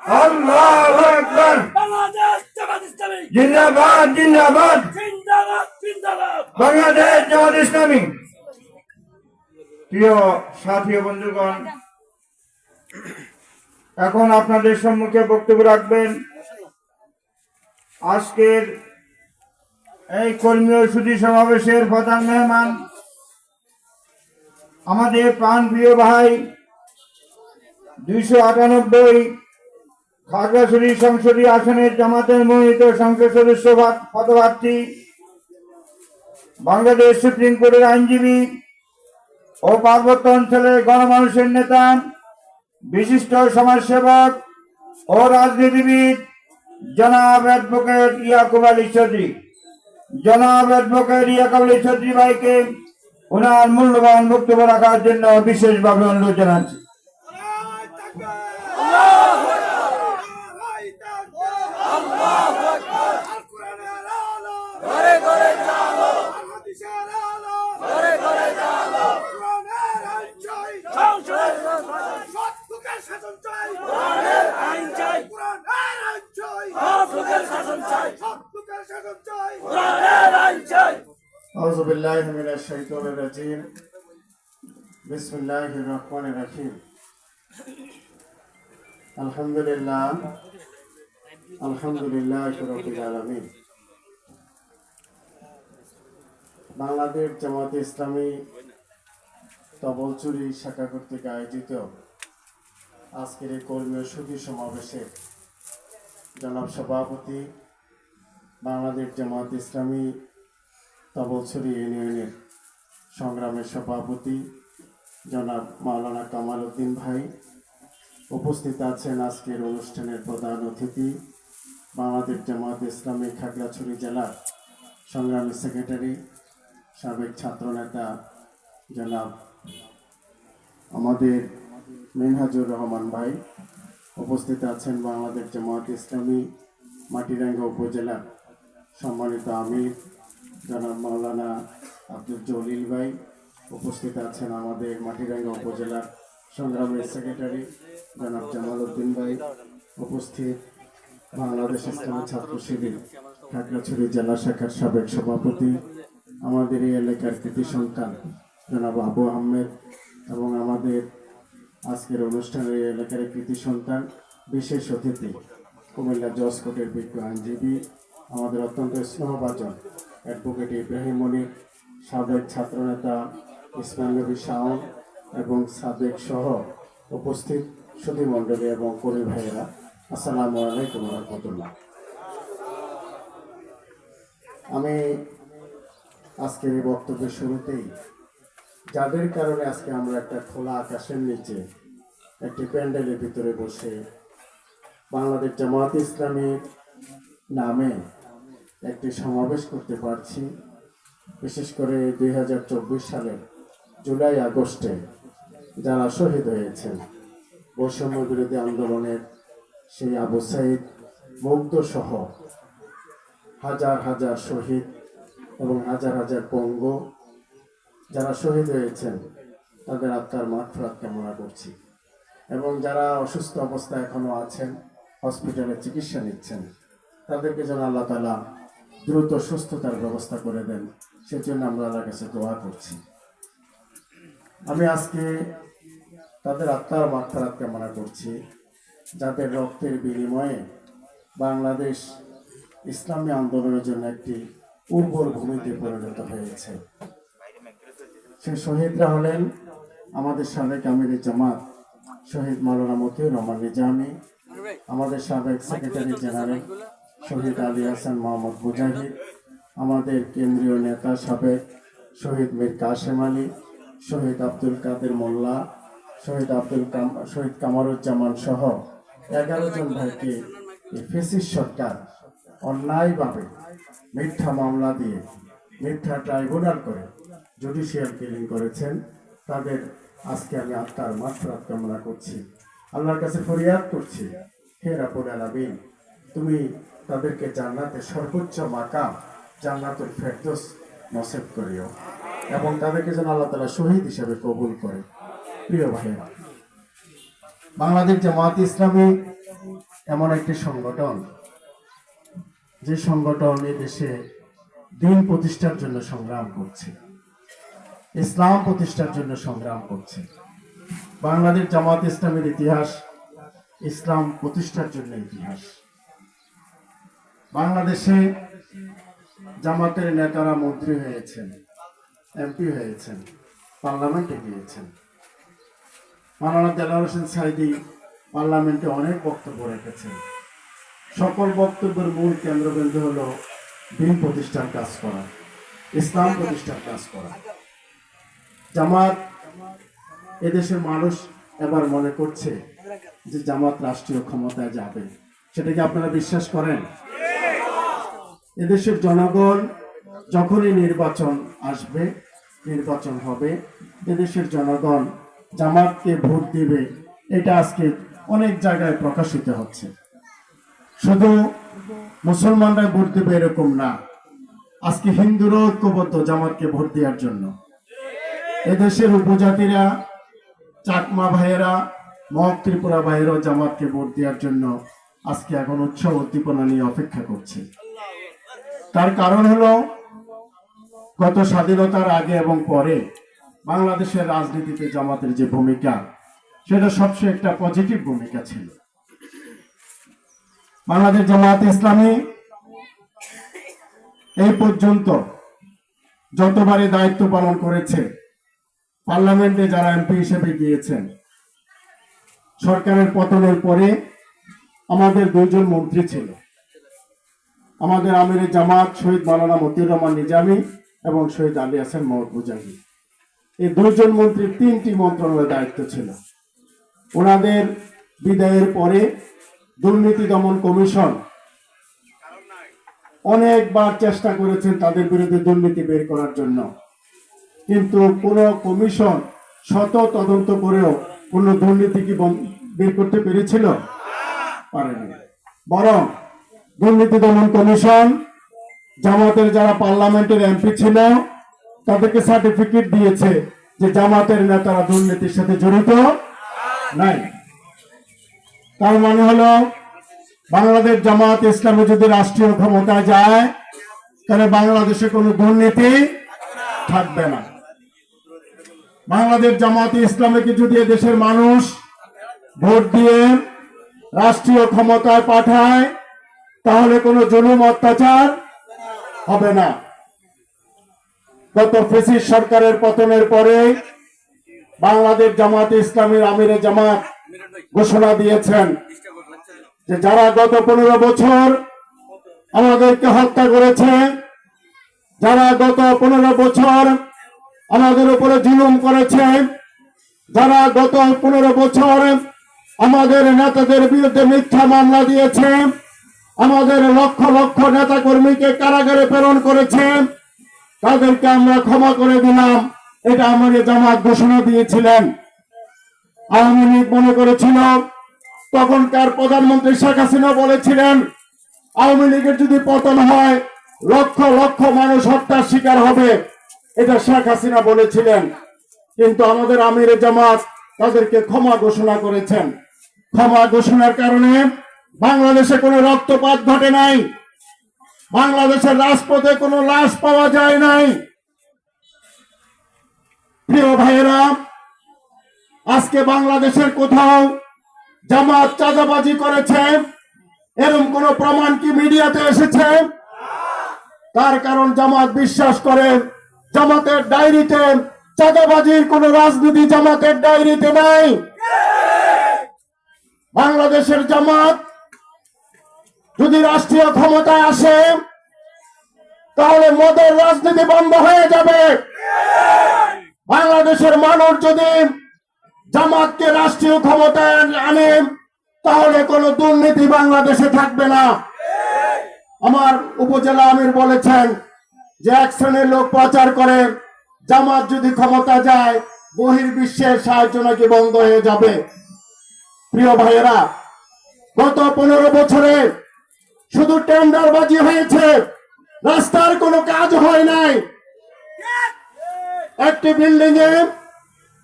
আল্লাহু আকবার। বাংলাদেশ জামাত ইসলামী জিন্দাবাদ জিন্দাবাদ। জিন্দাবাদ জিন্দাবাদ। বাংলাদেশ জামাত ইসলামী। প্রিয় সাথী ও বন্ধুগণ, এখন আপনাদের সম্মুখে বক্তব্য রাখবেন আজকের এই কর্মী সুধী সমাবেশের প্রধান মেহমান, আমাদের প্রাণপ্রিয় ভাই 298 খাগড়াছড়ি সংসদীয় আসনের জামাতের মনোনীত সংসদ সদস্য পদপ্রার্থী, বাংলাদেশ সুপ্রিম কোর্টের আইনজীবী ও পার্বত্য অঞ্চলের গণমানুষের নেতা, বিশিষ্ট সমাজসেবক ও রাজনীতিবিদ জনাব অ্যাডভোকেট ইয়াকুব আলী চৌধুরী। জনাব অ্যাডভোকেট ইয়াকুব আলী চৌধুরী ভাইকে ওনার মূল্যবান বক্তব্য রাখার জন্য বিশেষভাবে অনুরোধ জানাচ্ছি। আউযু বিল্লাহি মিনাশ শাইতানির রাজিম। বিসমিল্লাহির রহমানির রহিম। আলহামদুলিল্লাহি রাব্বিল আলামিন। বাংলাদেশ জামাত ইসলামী তবলচুরি শাখা কর্তৃক আয়োজিত আজকের এই কর্মী সুধী সমাবেশে জনাব সভাপতি, বাংলাদেশ জামাত ইসলামী তবলছড়ি ইউনিয়নের সংগ্রামের সভাপতি জনাব মাওলানা কামাল উদ্দিন ভাই, উপস্থিত আছেন আজকের অনুষ্ঠানের প্রধান অতিথি বাংলাদেশ জামাত ইসলামী খাগড়াছড়ি জেলার সংগ্রামী সেক্রেটারি, সাবেক ছাত্রনেতা জনাব আমাদের মিনহাজুর রহমান ভাই, উপস্থিত আছেন বাংলাদেশ জামাত ইসলামী মাটিরাঙ্গা উপজেলার সম্মানিত আমির জনাব মাওলানা আব্দুল জলিল ভাই, উপস্থিত আছেন আমাদের মাটিরাঙ্গা উপজেলার সংগ্রামের সেক্রেটারি জনাব জামাল উদ্দিন ভাই, উপস্থিত বাংলাদেশ ইসলামী ছাত্র শিবির খাগড়াছড়ি জেলা শাখার সাবেক সভাপতি, আমাদের এই এলাকার কৃতি সন্তান জনাব আবু আহমেদ, এবং আমাদের আজকের অনুষ্ঠানের এই এলাকার কৃতি সন্তান বিশেষ অতিথি কুমিল্লা জজ কোর্টের বিজ্ঞ আইনজীবী, আমাদের অত্যন্ত স্নেহভাজন অ্যাডভোকেট ইব্রাহিম মনির, সাবেক ছাত্রনেতা ইসমাইল নবী শাওন এবং সাবেক সহ উপস্থিত সুধীমণ্ডলী এবং কর্মী ভাইয়েরা, আসসালামু আলাইকুম ওয়া রাহমাতুল্লাহ। আমি আজকের এই বক্তব্যের শুরুতেই যাদের কারণে আজকে আমরা একটা খোলা আকাশের নিচে একটি প্যান্ডেলের ভিতরে বসে বাংলাদেশ জামাত ইসলামীর নামে একটি সমাবেশ করতে পারছি, বিশেষ করে 2024 সালের জুলাই আগস্টে যারা শহীদ হয়েছেন বৈষম্য বিরোধী আন্দোলনের, সেই আবু সাইদ মুগ্ধ সহ হাজার হাজার শহীদ এবং হাজার হাজার পঙ্গু যারা শহীদ হয়েছেন তাদের আত্মার মাগফিরাত কামনা করছি, এবং যারা অসুস্থ অবস্থায় এখনো আছেন, হসপিটালে চিকিৎসা নিচ্ছেন, তাদেরকে যেন আল্লাহ তাআলা দ্রুত সুস্থতার ব্যবস্থা করে দেন, সেজন্য আমরা আল্লাহর কাছে দোয়া করছি। আমি আজকে তাদের আত্মার মাগফিরাত কামনা করছি যাদের রক্তের বিনিময়ে বাংলাদেশ ইসলামী আন্দোলনের জন্য একটি উর্বর ভূমিতে পরিণত হয়েছে। সেই শহীদরা হলেন আমাদের সাবেক আমির জামাত শহীদ মাওলানা মতিউর রহমান নিজামী, আমাদের সাবেক সেক্রেটারি জেনারেল শহীদ আলী হাসান মোহাম্মদ মুজাহিদ, আমাদের কেন্দ্রীয় নেতা সাবেক শহীদ মীর কাশেম আলী, শহীদ আব্দুল কাদের মোল্লা, শহীদ কামারুজ্জামান সহ 11 জন ভাইকে ফেসিস সরকার অন্যায়ভাবে মিথ্যা মামলা দিয়ে মিথ্যা ট্রাইব্যুনাল করে জুডিশিয়াল কিলিং করেছেন। তাদের আজকে আমি আত্মার মাগফিরাত কামনা করছি, আল্লাহর কাছে ফরিয়াদ করছি, হে রাব্বুল আলামিন তুমি তাদেরকে জান্নাতের সর্বোচ্চ মাকাম জান্নাতুল ফেরদৌস নসিব করিও, এবং তাদেরকে যেন আল্লাহ তাআলা শহীদ হিসেবে কবুল করে। প্রিয় ভাইরা, বাংলাদেশ জামাত ইসলামী এমন একটি সংগঠন, যে সংগঠন এই দেশে দিন প্রতিষ্ঠার জন্য সংগ্রাম করছে, ইসলাম প্রতিষ্ঠার জন্য সংগ্রাম করছে। বাংলাদেশ জামাত ইসলামের ইতিহাস ইসলাম প্রতিষ্ঠার জন্য ইতিহাস। বাংলাদেশে জামাতের নেতারা মন্ত্রী হয়েছেন, এমপি হয়েছেন, পার্লামেন্টে গিয়েছেন। মাওলানা দেলোয়ার হোসেন সাঈদী পার্লামেন্টে অনেক বক্তব্য রেখেছেন। সকল বক্তব্যের মূল কেন্দ্রবিন্দু হলো দিন প্রতিষ্ঠার কাজ করা, ইসলাম প্রতিষ্ঠার কাজ করা। জামাত, এদেশের মানুষ এবার মনে করছে যে জামাত রাষ্ট্রীয় ক্ষমতায় যাবে। সেটা কি আপনারা বিশ্বাস করেন? এদেশের জনগণ যখনই নির্বাচন আসবে, নির্বাচন হবে, এদেশের জনগণ জামাতকে ভোট দিবে, এটা আজকে অনেক জায়গায় প্রকাশিত হচ্ছে। শুধু মুসলমানরা ভোট দেবে এরকম না, আজকে হিন্দুরাও ঐক্যবদ্ধ জামাতকে ভোট দেওয়ার জন্য। এদেশের উপজাতিরা, চাকমা ভাইয়েরা, মগ ত্রিপুরা ভাইয়েরাও জামাতকে ভোট দেওয়ার জন্য আজকে এখন উৎসব উদ্দীপনা নিয়ে অপেক্ষা করছে। তার কারণ হলো গত স্বাধীনতার আগে এবং পরে বাংলাদেশের রাজনীতিতে জামাতের যে ভূমিকা, সেটা সবচেয়ে একটা পজিটিভ ভূমিকা ছিল। বাংলাদেশ জামাত ইসলামী এই পর্যন্ত যতবারই দায়িত্ব পালন করেছে, পার্লামেন্টে যারা এমপি হিসেবে গিয়েছেন, সরকারের পতনের পরে আমাদের দুইজন মন্ত্রী ছিল, আমাদের আমিরে জামাত শহীদ মাওলানা মতিউর রহমান নিজামী এবং শহীদ আলী হাসান মুজাহিদ। এই দুইজন মন্ত্রীর 3টি মন্ত্রণালয়ের দায়িত্ব ছিল। ওনাদের বিদায়ের পরে দুর্নীতি দমন কমিশন অনেকবার চেষ্টা করেছেন তাদের বিরুদ্ধে দুর্নীতি বের করার জন্য, কিন্তু কোন কমিশন শত তদন্ত করেও কোন দুর্নীতি কি বের করতে পেরেছিল? পারেনি। বরং দুর্নীতি দমন কমিশন জামাতের যারা পার্লামেন্টের এমপি ছিল তাদেরকে সার্টিফিকেট দিয়েছে যে জামাতের নেতারা দুর্নীতির সাথে জড়িত নাই। তার মানে হলো বাংলাদেশ জামাত ইসলামী যদি রাষ্ট্রীয় ক্ষমতায় যায়, তাহলে বাংলাদেশে কোনো দুর্নীতি থাকবে না। বাংলাদেশ জামাত ইসলামীকে যদি দেশের মানুষ ভোট দিয়ে রাষ্ট্রীয় ক্ষমতায় পাঠায়, তাহলে কোনো জুলুম অত্যাচার হবে না। গত ফ্যাসিস্ট সরকারের পতনের পরে বাংলাদেশ জামাত ইসলামীর আমিরে জামাত ঘোষণা দিয়েছেন যে যারা গত 15 বছর আমাদেরকে হত্যা করেছে, যারা গত 15 বছর আমাদের উপরে জুলুম করেছে, যারা গত 15 বছর আমাদের নেতাদের বিরুদ্ধে মিথ্যা মামলা দিয়েছে, আমাদের লক্ষ লক্ষ নেতা কর্মীকে কারাগারে প্রেরণ করেছে, তাদেরকে আমরা ক্ষমা করে দিলাম। এটা আমাদের জামাত ঘোষণা দিয়েছিলেন। আওয়ামী লীগ মনে করেছিল, তখনকার প্রধানমন্ত্রী শেখ হাসিনা বলেছিলেন আওয়ামী লীগের যদি পতন হয় লক্ষ লক্ষ মানুষ হত্যার শিকার হবে, এটা শেখ হাসিনা বলেছিলেন। কিন্তু আমাদের আমিরে জামাত তাদেরকে ক্ষমা ঘোষণা করেছেন। ক্ষমা ঘোষণার কারণে বাংলাদেশে কোনো রক্তপাত ঘটে নাই, বাংলাদেশের রাজপথে কোনো লাশ পাওয়া যায় নাই। প্রিয় ভাইয়েরা, আজকে বাংলাদেশের কোথাও জামাত চাঁদাবাজি করেছে এরকম কোন প্রমাণ কি মিডিয়াতে এসেছে? তার কারণ জামাত বিশ্বাস করে জামাতের ডায়েরিতে চাঁদাবাজির কোন রাজনীতি জামাতের ডায়েরিতে নাই। বাংলাদেশের জামাত যদি রাষ্ট্রীয় ক্ষমতায় আসে, তাহলে মদের রাজনীতি বন্ধ হয়ে যাবে। বাংলাদেশের মানুষ যদি জামাতকে রাষ্ট্রীয় ক্ষমতায় আনে, তাহলে কোনো দুর্নীতি বাংলাদেশে থাকবে না। আমার উপজেলা আমির বলেছেন যে এক শ্রেণীর লোক প্রচার করে জামাত যদি ক্ষমতা যায় বহির্বিশ্বের সাহায্য নাকি বন্ধ হয়ে যাবে। প্রিয় ভাইয়েরা, গত 15 বছরে শুধু টেন্ডারবাজি হয়েছে, রাস্তার কোনো কাজ হয় নাই। একটি বিল্ডিং এ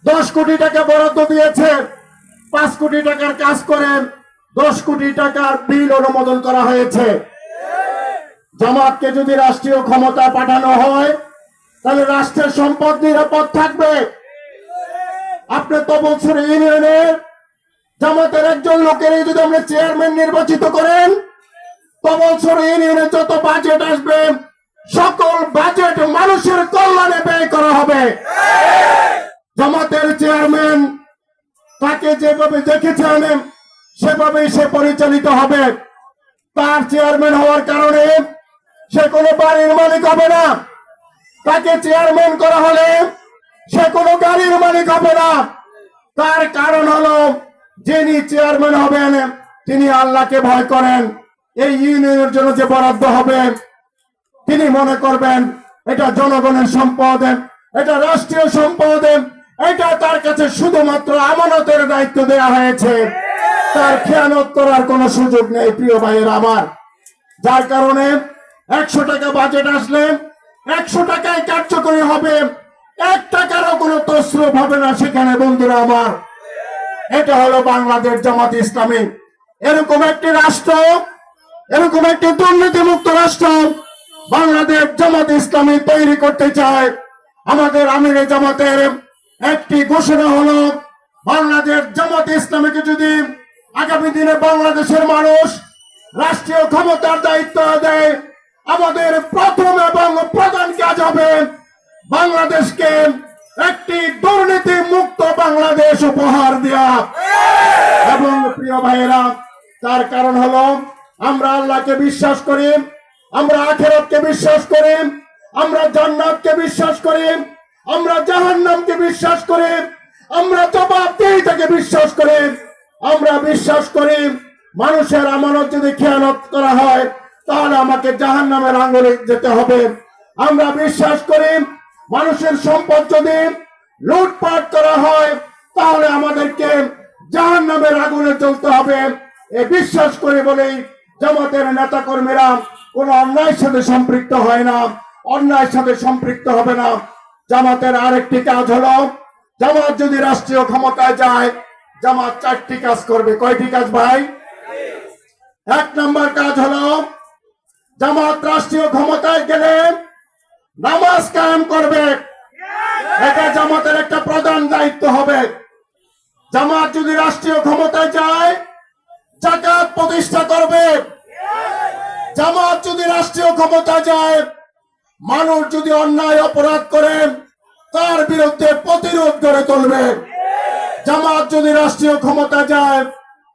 10 কোটি টাকা বরাদ্দ দিয়েছে, 5 কোটি টাকার কাজ করে 10 কোটি টাকার বিল অনুমোদন করা হয়েছে। জামাতকে যদি রাষ্ট্রীয় ক্ষমতা পাঠানো হয় তাহলে রাষ্ট্রের সম্পদ নিরাপদ থাকবে। আপনি তো বছর ইউনিয়নের জামাতের একজন লোকেরই যদি আমরা চেয়ারম্যান নির্বাচিত করেন, তো বছর ইউনিয়নে যত বাজেট আসবে সকল বাজেট মানুষের কল্যাণে ব্যয় করা হবে। জামাতের চেয়ারম্যান তাকে যেভাবে দেখেছেন সেভাবেই সে পরিচালিত হবে। তার চেয়ারম্যান হওয়ার কারণে সে কোনো বাড়ির মালিক হবে না। তাকে চেয়ারম্যান করা হলে সে কোনো গাড়ির মালিক হবে না। তার কারণ হলো যিনি চেয়ারম্যান হবেন তিনি আল্লাহকে ভয় করেন। এই ইউনিয়নের জন্য যে বরাদ্দ হবে তিনি মনে করবেন এটা জনগণের সম্পদ, এটা রাষ্ট্রীয় সম্পদ, এটা তার কাছে শুধুমাত্র আমানতের দায়িত্ব দেওয়া হয়েছে, তার খেয়ানত করার কোনো সুযোগ নেই। প্রিয় ভাইয়ের আমার, যার কারণে 100 টাকা বাজেট আসলে 100 টাকায় কার্যকরী হবে, 1 টাকারও কোনো তসরুপ হবে না সেখানে। বন্ধুরা আমার, এটা হলো বাংলাদেশ জামাত ইসলামী। এরকম একটি রাষ্ট্র, এরকম একটি দুর্নীতিমুক্ত রাষ্ট্র বাংলাদেশ জামাত ইসলামী তৈরি করতে চায়। আমাদের আমিরে জামাতের একটি ঘোষণা হলো, বাংলাদেশ জামাত ইসলামীকে যদি আগামী দিনে বাংলাদেশের মানুষ রাষ্ট্রীয় ক্ষমতার দায়িত্ব দেয়, আমাদের প্রথম এবং প্রধান কাজ হবে বাংলাদেশকে একটি দুর্নীতি মুক্ত বাংলাদেশ উপহার দেওয়া। এবং প্রিয় ভাইয়েরা, তার কারণ হলো আমরা আল্লাহকে বিশ্বাস করি, আমরা আখিরাতকে বিশ্বাস করি, আমরা জান্নাতকে বিশ্বাস করি, আমরা জাহান্নামকে বিশ্বাস করি, আমরা জবাবদিহিতাকে বিশ্বাস করি। আমরা বিশ্বাস করি মানুষের আমানত যদি খেয়ানত করা হয় তাহলে আমাকে জাহান্নামের আঙ্গুলে যেতে হবে। আমরা বিশ্বাস করি মানুষের সম্পদ যদি লুটপাট করা হয় তাহলে আমাদেরকে জাহান্নামের আগুনে জ্বলতে হবে। এ বিশ্বাস করি বলেই জামাতের নেতা কর্মীরা কোন অন্যায়ের সাথে সম্পৃক্ত হয় না, অন্যায়ের সাথে সম্পৃক্ত হবে না। জামাতের আরেকটি কাজ হলো, জামাত যদি রাষ্ট্রীয় ক্ষমতায় যায় জামাত 4টি কাজ করবে। কয়টি কাজ ভাই? 1 নম্বর কাজ হলো, জামাত রাষ্ট্রীয় ক্ষমতায় গেলে নামাজ কায়েম করবে। এটা জামাতের একটা প্রধান দায়িত্ব হবে। জামাত যদি রাষ্ট্রীয় ক্ষমতায় যায় যাকাত প্রতিষ্ঠা করবে। জামাত যদি রাষ্ট্রীয় ক্ষমতা যায়, মানুষ যদি অন্যায় অপরাধ করে তার বিরুদ্ধে প্রতিরোধ গড়ে তুলবে। জামাত যদি রাষ্ট্রীয় ক্ষমতা যায়,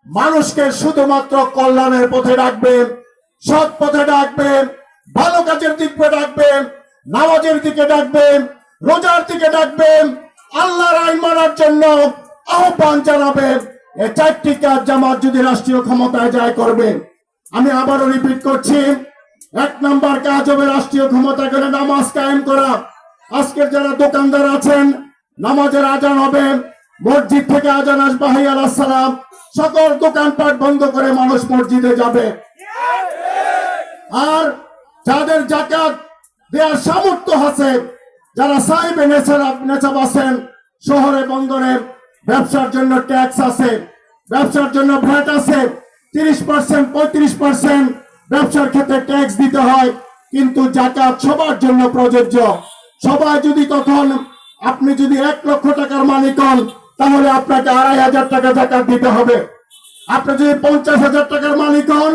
মানুষকে শুধুমাত্র কল্যাণের পথে ডাকবে, সৎ পথে ডাকবে, ভালো কাজের দিকে ডাকবে, নামাজের দিকে ডাকবে, রোজার দিকে ডাকবে, আল্লাহর আইন মানার জন্য আহ্বান জানাবে। এই 4টি কাজ জামাত যদি রাষ্ট্রীয় ক্ষমতায় যায় করবে। আমি আবারও রিপিট করছি, 1 নম্বর কাজ হবে রাষ্ট্রীয় ক্ষমতা গেলে নামাজ কায়েম করা। আজকের যারা দোকানদার আছেন, নামাজের আজান হবে, মসজিদ থেকে আজান আসবে, হাইয়া আলাস সালাম, সকল দোকানপাট বন্ধ করে মানুষ মসজিদে যাবে। আর যাদের যাকাত দেওয়ার সামর্থ্য আছে, যারা সাহেবে নেশাব আছেন, শহরে বন্দরে ব্যবসার জন্য ট্যাক্স আছে, ব্যবসার জন্য ভ্যাট আছে, 30% 35% ব্যবসার ক্ষেত্রে ট্যাক্স দিতে হয়, কিন্তু যাকাত সবার জন্য প্রযোজ্য। সবাই যদি তখন আপনি যদি 1 লক্ষ টাকার মালিক হন তাহলে আপনাকে 2,500 টাকা যাকাত দিতে হবে। আপনি যদি 50,000 টাকার মালিক হন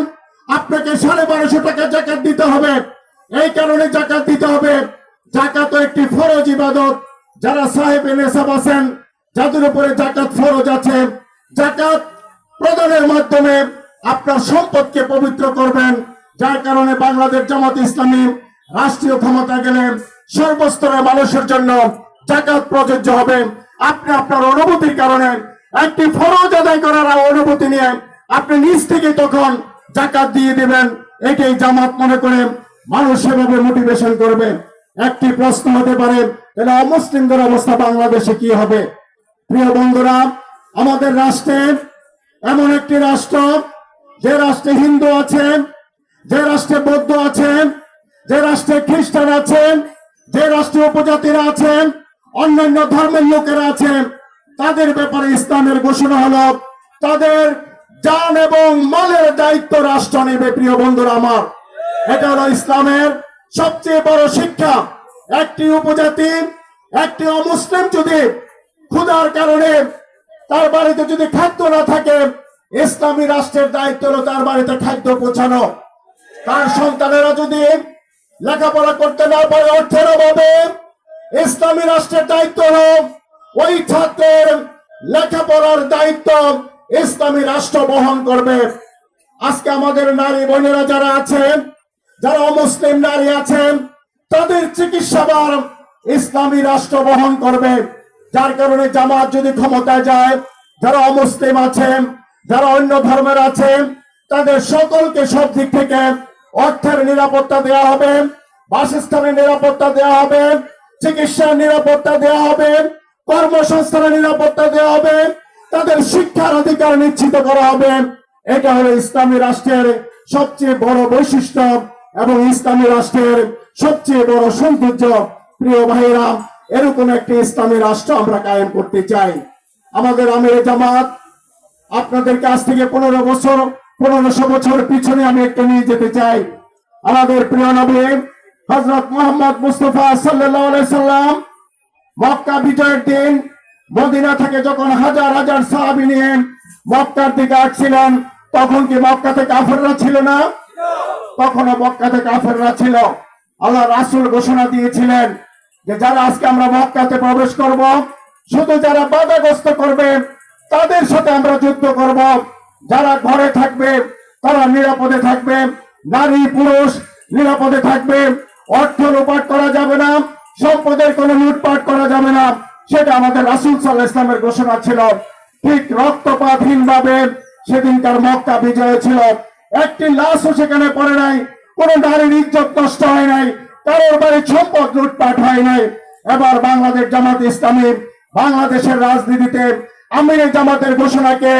আপনাকে 1250 টাকা যাকাত দিতে হবে। এই কারণে যাকাত দিতে হবে। যাকাত একটি ফরজ ইবাদত। যারা সাহেবে নেশাব আছেন, যাদের উপরে যাকাত ফরজ আছে, যাকাত প্রদানের মাধ্যমে আপনার সম্পদকে পবিত্র করবেন। যার কারণে বাংলাদেশ জামাত ইসলামী রাষ্ট্রীয় ক্ষমতা গেলে সর্বস্তরের মানুষের জন্য যাকাত প্রযোজ্য হবে। আপনি আপনার অনুভূতির কারণে একটি ফরজ আদায় করার অনুভূতি নিয়ে আপনি নিজ থেকে তখন যাকাত দিয়ে দিবেন। এটাই জামাত মনে করে মানুষ সেভাবে মোটিভেশন করবে। একটি প্রশ্ন হতে পারে, তাহলে অমুসলিমদের অবস্থা বাংলাদেশে কি হবে? প্রিয় বন্ধুরা, আমাদের রাষ্ট্রে এমন একটি রাষ্ট্র, যে রাষ্ট্রে হিন্দু আছে, যে রাষ্ট্রে বৌদ্ধ আছে, যে রাষ্ট্রে খ্রিস্টান আছে, যে রাষ্ট্রে উপজাতিরা আছেন, অন্যান্য ধর্মের লোকেরা আছেন, তাদের ব্যাপারে ইসলামের ঘোষণা হলো তাদের জান এবং মালের দায়িত্ব রাষ্ট্র নেবে। প্রিয় বন্ধুরা আমার, এটা হলো ইসলামের সবচেয়ে বড় শিক্ষা। একটি উপজাতি, একটি অমুসলিম যদি ক্ষুধার কারণে তার বাড়িতে যদি খাদ্য না থাকে, ইসলামী রাষ্ট্রের দায়িত্ব হলো তার বাড়িতে খাদ্য পৌঁছানো। তার সন্তানেরা যদি লেখাপড়া করতে না পারে অর্থের অভাবে, ইসলামী রাষ্ট্রের দায়িত্ব হলো ওই ছাত্রের লেখাপড়ার দায়িত্ব ইসলামী রাষ্ট্র বহন করবে। আজকে আমাদের নারী বোনেরা যারা আছেন, যারা অমুসলিম নারী আছেন, তাদের চিকিৎসাবার ইসলামী রাষ্ট্র বহন করবে। যার কারণে জামাত যদি ক্ষমতায় যায়, যারা অমুসলিম আছেন, যারা অন্য ধর্মের আছেন, তাদের সকলকে সব দিক থেকে অর্থের নিরাপত্তা দেওয়া হবে, বাসস্থানের নিরাপত্তা দেওয়া হবে, চিকিৎসার নিরাপত্তা দেওয়া হবে, কর্মসংস্থানের নিরাপত্তা দেওয়া হবে, তাদের শিক্ষার অধিকার নিশ্চিত করা হবে। এটা হলো ইসলামী রাষ্ট্রের সবচেয়ে বড় বৈশিষ্ট্য এবং ইসলামী রাষ্ট্রের সবচেয়ে বড় সৌন্দর্য। প্রিয় ভাইরা, এরকম একটি ইসলামী রাষ্ট্র আমরা কায়েম করতে চাই। আমাদের আমিরে জামাত আপনাদেরকে আজ থেকে 1500 বছর পিছনে আমি একটু নিয়ে যেতে চাই। আমাদের প্রিয় নবী হযরত মুহাম্মদ মুস্তাফা সাল্লাল্লাহু আলাইহি সাল্লাম মক্কা বিজয়ের দিন মদিনা থেকে যখন হাজার হাজার সাহাবী নিয়ে মক্কার দিকে আসছিলেন, তখন কি মক্কাতে কাফেররা ছিল না? তখনও মক্কাতে কাফেররা ছিল। আল্লাহ রাসূল ঘোষণা দিয়েছিলেন যে যারা আজকে আমরা মক্কাতে প্রবেশ করব, শুধু যারা বাধাগ্রস্ত করবে তাদের সাথে আমরা যুদ্ধ করব। যারা ঘরে থাকবে তারা নিরাপদে থাকবে, নারী পুরুষ নিরাপদে থাকবে, অর্থ লুটপাট করা যাবে না, সম্পদের কোনো লুটপাট করা যাবে না। সেটা আমাদের রাসূল সাল্লাল্লাহু আলাইহি ওয়াসাল্লামের ঘোষণা ছিল। ঠিক রক্তপাতহীন ভাবে সেদিনকার মক্কা বিজয় ছিল। একটি লাশও সেখানে পড়ে নাই, কোন নারীর ইজ্জত নষ্ট হয় নাই, কারোর বাড়ির সম্পদ লুটপাট হয় নাই। এবার বাংলাদেশ জামাত ইসলামী বাংলাদেশের রাজনীতিতে আমিরে জামাতের ঘোষণাকে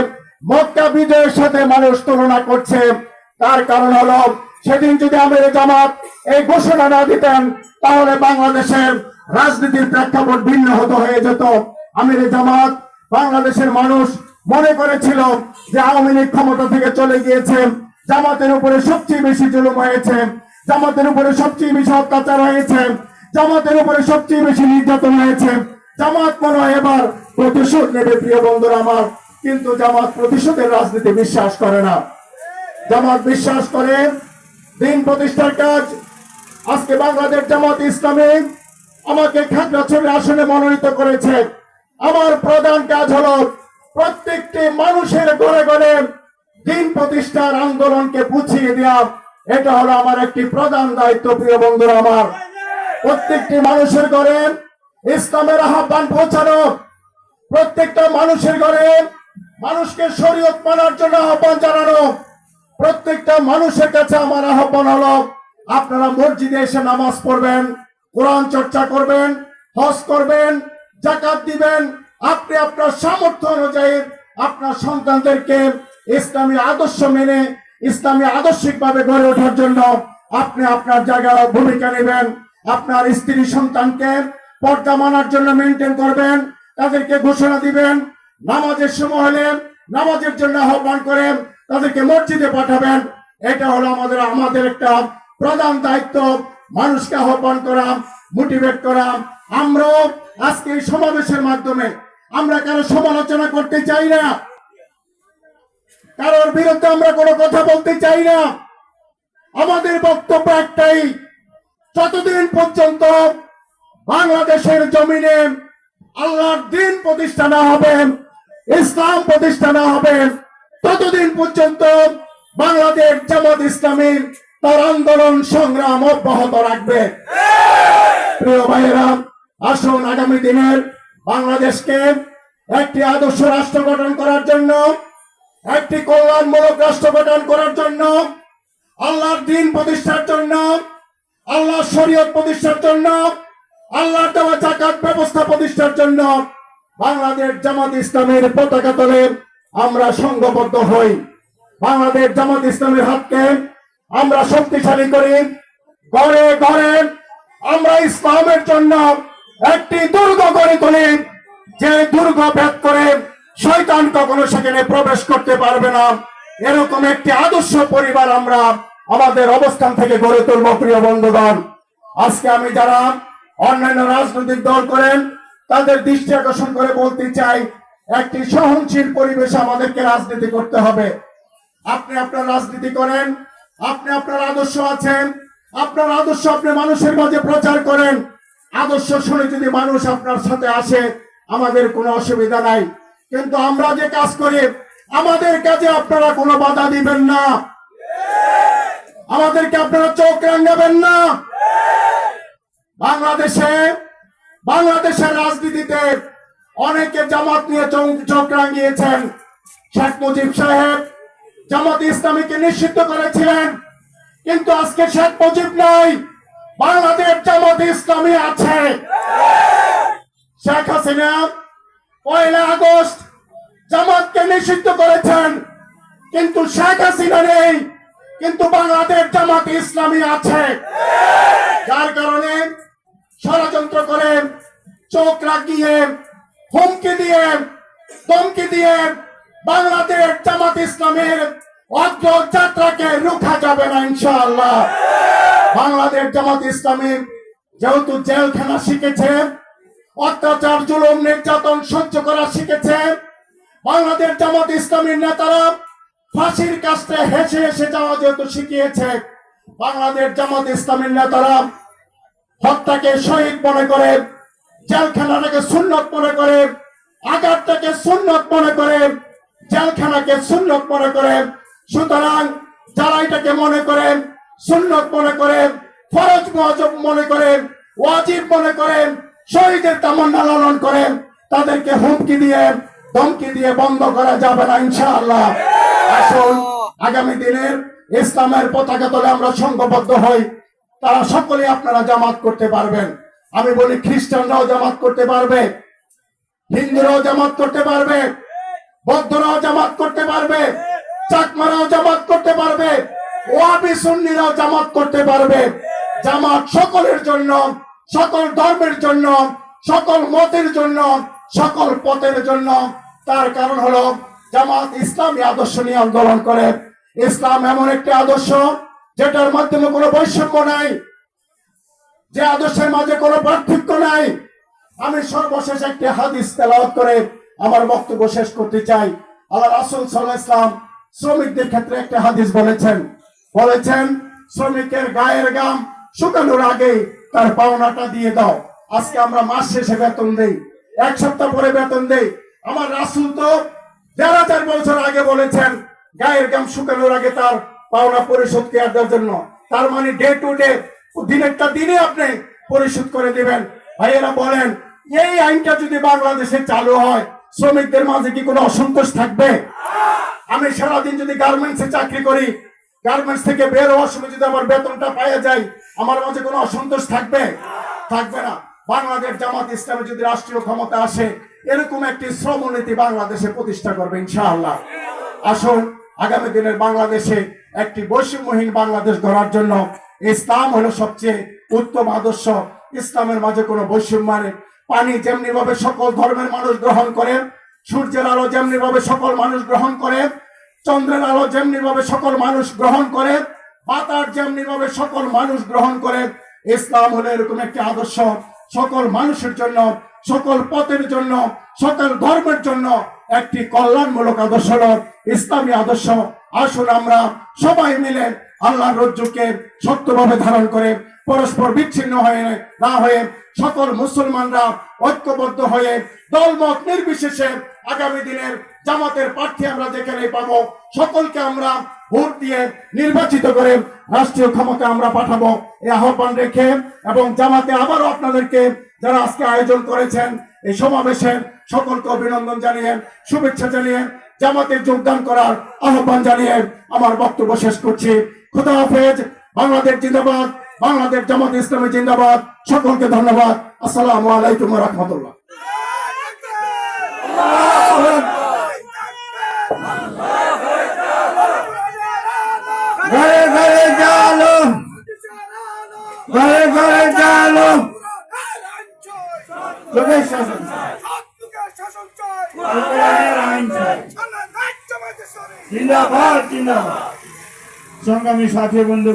মক্কা বিজয়ের সাথে মানুষ তুলনা করছে। তার কারণ হলো সেদিন যদি আমিরে জামাত এই ঘোষণা না দিতেন, তাহলে বাংলাদেশের রাজনীতির প্রেক্ষাপট ভিন্ন হয়ে যেত। আমিরে জামাত বাংলাদেশের মানুষ মনে করেছিল যে আওয়ামী লীগ ক্ষমতা থেকে চলে গিয়েছে, জামাতের উপরে সবচেয়ে বেশি জুলুম হয়েছে, জামাতের উপরে সবচেয়ে বেশি অত্যাচার হয়েছে, জামাতের উপরে সবচেয়ে বেশি নির্যাতন হয়েছে। জামাত মনে হয় এবার প্রতিশোধ নেবে। প্রিয় বন্ধুরা আমার, কিন্তু জামাত প্রতিশোধের রাজনীতি বিশ্বাস করে না। জামাত বিশ্বাস করে দিন প্রতিষ্ঠার কাজ। আজকে বাংলাদেশ জামাত ইসলামী আমাকে খাগড়াছড়ি আসনে মনোনীত করেছে। আমার প্রধান কাজ হলো প্রত্যেকটি মানুষের ঘরে ঘরে দিন প্রতিষ্ঠার আন্দোলনকে বুঝিয়ে দেওয়া। এটা হলো আমার একটি প্রধান দায়িত্ব। প্রিয় বন্ধুরা আমার, প্রত্যেকটি মানুষের ঘরে ইসলামের আহ্বান পৌঁছানো, প্রত্যেকটা মানুষের ঘরে মানুষকে শরীয়ত মানার জন্য আহ্বান জানানো। প্রত্যেকটা মানুষের কাছে আমার আহ্বান হলো আপনারা মসজিদে এসে নামাজ পড়বেন, কোরআন চর্চা করবেন, হজ করবেন, যাকাত দিবেন। আপনি আপনার সামর্থ্য অনুযায়ী আপনার সন্তানদেরকে ইসলামী আদর্শ মেনে ইসলামী আদর্শিকভাবে গড়ে ওঠার জন্য আপনি আপনার জায়গায় ভূমিকা নেবেন। আপনার স্ত্রী সন্তানকে পর্দা মানার জন্য মেনটেন করবেন, তাদেরকে ঘোষণা দিবেন। নামাজের সময় হলে নামাজের জন্য আহ্বান করেন, তাদেরকে মসজিদে পাঠাবেন। এটা হলো আমাদের একটা প্রধান দায়িত্ব, মানুষকে আহ্বান করা, মোটিভেট করা। আমরাও আজকে এই সমাবেশের মাধ্যমে আমরা কারো সমালোচনা করতে চাই না, কারোর বিরুদ্ধে আমরা কোনো কথা বলতে চাই না। আমাদের বক্তব্য একটাই, যতদিন পর্যন্ত বাংলাদেশের জমিনে আল্লাহর দ্বীন প্রতিষ্ঠা না হবে, ইসলাম প্রতিষ্ঠা না হবে, ততদিন পর্যন্ত বাংলাদেশ জামাত ইসলামী তার আন্দোলন সংগ্রাম অব্যাহত রাখবে। প্রিয় ভাইয়েরা, আসুন আগামী দিনের বাংলাদেশকে একটি আদর্শ রাষ্ট্র গঠন করার জন্য, একটি কল্যাণমূলক রাষ্ট্র গঠন করার জন্য, আল্লাহর দ্বীন প্রতিষ্ঠার জন্য, আল্লাহর শরীয়ত প্রতিষ্ঠার জন্য, আল্লাহর দেওয়া যাকাত ব্যবস্থা প্রতিষ্ঠার জন্য বাংলাদেশ জামাত ইসলামের পতাকা তলে আমরা সংঘবদ্ধ হই। বাংলাদেশ জামাত ইসলামের হাতকে আমরা শক্তিশালী করি। ঘরে ঘরে আমরা ইসলামের জন্য একটি দুর্গ গড়ে তুলি, যে দুর্গ ভেদ করে শয়তান কখনো সেখানে প্রবেশ করতে পারবে না। এরকম একটি আদর্শ পরিবার আমরা আমাদের অবস্থান থেকে গড়ে তুলব। প্রিয় বন্ধুগণ, আজকে আমি যারা অন্যান্য রাজনৈতিক দল করেন তাদের দৃষ্টি আকর্ষণ করে বলতে চাই, একটি সহনশীল পরিবেশে আমাদেরকে রাজনীতি করতে হবে। আপনি আপনার রাজনীতি করেন, আপনি আপনার আদর্শ আছেন, আপনার আদর্শ আপনি মানুষের মাঝে প্রচার করেন। আদর্শ শুনে যদি মানুষ আপনার সাথে আসে, আমাদের কোনো অসুবিধা নাই। কিন্তু আমরা যে কাজ করি, আমাদের কাজে আপনারা কোনো বাধা দিবেন না, আমাদেরকে আপনারা চোখ রাঙাবেন না। বাংলাদেশের রাজনীতিতে অনেকে জামাত নিয়ে চোখ রাঙিয়েছেন। শেখ মুজিব সাহেব জামাত ইসলামীকে নিষিদ্ধ করেছিলেন, কিন্তু আজকে শেখ মুজিব নাই, বাংলাদেশ জামাত ইসলামী আছে। শেখ হাসিনা 1 আগস্ট জামাতকে নিষিদ্ধ করেছেন, কিন্তু শেখ হাসিনা নেই, কিন্তু বাংলাদেশ জামাত ইসলামী আছে। যার কারণে ষড়যন্ত্র করে, চোখ রাখিয়ে, হুমকি দিয়ে, ধমকি দিয়ে বাংলাদেশ জামাত ইসলামের অগ্রযাত্রাকে রুখা যাবে না ইনশাআল্লাহ। বাংলাদেশ জামাত ইসলামী যেহেতু জেলখানা শিখেছে, অত্যাচার, জুলুম, নির্যাতন সহ্য করা শিখেছে, বাংলাদেশ জামাত ইসলামীর নেতারা ফাঁসির কাছে হেসে হেসে যাওয়া যেহেতু শিখিয়েছে, বাংলাদেশ জামাত ইসলামীর নেতারা হত্যাকে শহীদ মনে করে, জেলখানাটাকে সুন্নত মনে করে, আঘাতটাকে সুন্নত মনে করে, জেলখানাকে সুন্নত মনে করে। সুতরাং যারা এটাকে মনে করে, সুন্নত মনে করে, ফরজ ওয়াজিব মনে করে, ওয়াজিব মনে করে, শহীদের তামান্না লালন করে, তাদেরকে হুমকি দিয়ে, ধমকি দিয়ে বন্ধ করা যাবে না ইনশাআল্লাহ। আসুন আগামী দিনের ইসলামের পতাকা তলে আমরা সংঘবদ্ধ হই। তারা সকলে আপনারা জামাত করতে পারবেন। আমি বলি খ্রিস্টানরাও জামাত করতে পারবে, হিন্দুরাও জামাত করতে পারবে, বৌদ্ধরাও জামাত করতে পারবে, চাকমারাও জামাত করতে পারবে, ওয়াহাবি সুন্নিরাও জামাত করতে পারবে। জামাত সকলের জন্য, সকল ধর্মের জন্য, সকল মতের জন্য, সকল পথের জন্য। তার কারণ হলো জামাত ইসলামী আদর্শ নিয়ে আন্দোলন করে। ইসলাম এমন একটি আদর্শ যেটার মাধ্যমে কোনো বৈষম্য নাই, যে আদর্শের মাঝে কোনো পার্থক্য নাই। আমি সর্বশেষ একটি হাদিস তেলাওয়াত করে আমার বক্তব্য শেষ করতে চাই। আল্লাহ রাসূল সাল্লাল্লাহু আলাইহি ওয়াসাল্লাম শ্রমিকদের ক্ষেত্রে একটা হাদিস বলেছেন শ্রমিকের গায়ের ঘাম শুকানোর আগে তার পাওনাটা দিয়ে দাও। আজকে আমরা মাস শেষে বেতন দেই, 1 সপ্তাহ পরে বেতন দেই। আমার রাসূল তো 1000 বছর আগে বলেছেন গায়ের ঘাম শুকানোর আগে তার পাওনা পরিশোধ করার জন্য। তার মানে ডে টু ডে, দিনেরটা দিনে আপনি পরিশোধ করে দিবেন। ভাইয়েরা বলেন, এই আইনটা যদি বাংলাদেশে চালু হয়, শ্রমিকদের মাঝে কি কোনো অসন্তোষ থাকবে? আমি সারাদিন যদি গার্মেন্টসে চাকরি করি, গার্মেন্টস থেকে বের হওয়ার সময় যদি আমার বেতনটা পাওয়া যায়, আমার মাঝে কোনো অসন্তোষ থাকবে? থাকবে না। বাংলাদেশ জামাত ইসলামী যদি রাষ্ট্রীয় ক্ষমতা আসে, এরকম একটি শ্রমনীতি বাংলাদেশে প্রতিষ্ঠা করবে ইনশাআল্লাহ। আসুন আগামী দিনের বাংলাদেশে একটি বৈষম্যহীন বাংলাদেশ গড়ার জন্য ইসলাম হলো সবচেয়ে উত্তম আদর্শ। ইসলামের মাঝে কোনো বৈষম্য নেই। পানি যেমনি ভাবে সকল ধর্মের মানুষ গ্রহণ করে, সূর্যের আলো যেমনি ভাবে সকল মানুষ গ্রহণ করে, চন্দ্রের আলো যেমনি ভাবে সকল মানুষ গ্রহণ করে, বাতাস যেমনি ভাবে সকল মানুষ গ্রহণ করে, ইসলাম হলো এরকম একটি আদর্শ, সকল মানুষের জন্য, সকল পথের জন্য, সকল ধর্মের জন্য একটি কল্যাণমূলক আদর্শ হলো ইসলামী আদর্শ। আসুন আমরা সবাই মিলে আল্লাহর রজ্জুকে শক্তভাবে ধারণ করে, পরস্পর বিচ্ছিন্ন হয়ে না হয়ে, সকল মুসলমানরা ঐক্যবদ্ধ হয়ে, দলমত নির্বিশেষে আগামী দিনের জামাতের প্রার্থী আমরা যেখানে পাবো, সকলকে আমরা ভোট দিয়ে নির্বাচিত করে রাষ্ট্রীয় ক্ষমতা আমরা পাঠাবো, এই আহ্বান রেখে, এবং জামাতে আবারও আপনাদেরকে যারা আজকে আয়োজন করেছেন এই সমাবেশের সকলকে অভিনন্দন জানিয়ে, শুভেচ্ছা জানিয়ে, জামাতে যোগদান করার আহ্বান জানিয়ে আমার বক্তব্য শেষ করছি। খুদা হাফেজ। বাংলাদেশ জিন্দাবাদ, বাংলাদেশ জামাত ইসলামী জিন্দাবাদ। সকলকে ধন্যবাদ। আসসালামু আলাইকুম ওয়া রাহমাতুল্লাহ। ঘরে ঘরে জালো, ঘরে ঘরে জালো, লোকের শাসন, কোরআনের আইন জিন্দাবাদ জিন্দাবাদ। সংগ্রামী সাথী বন্ধু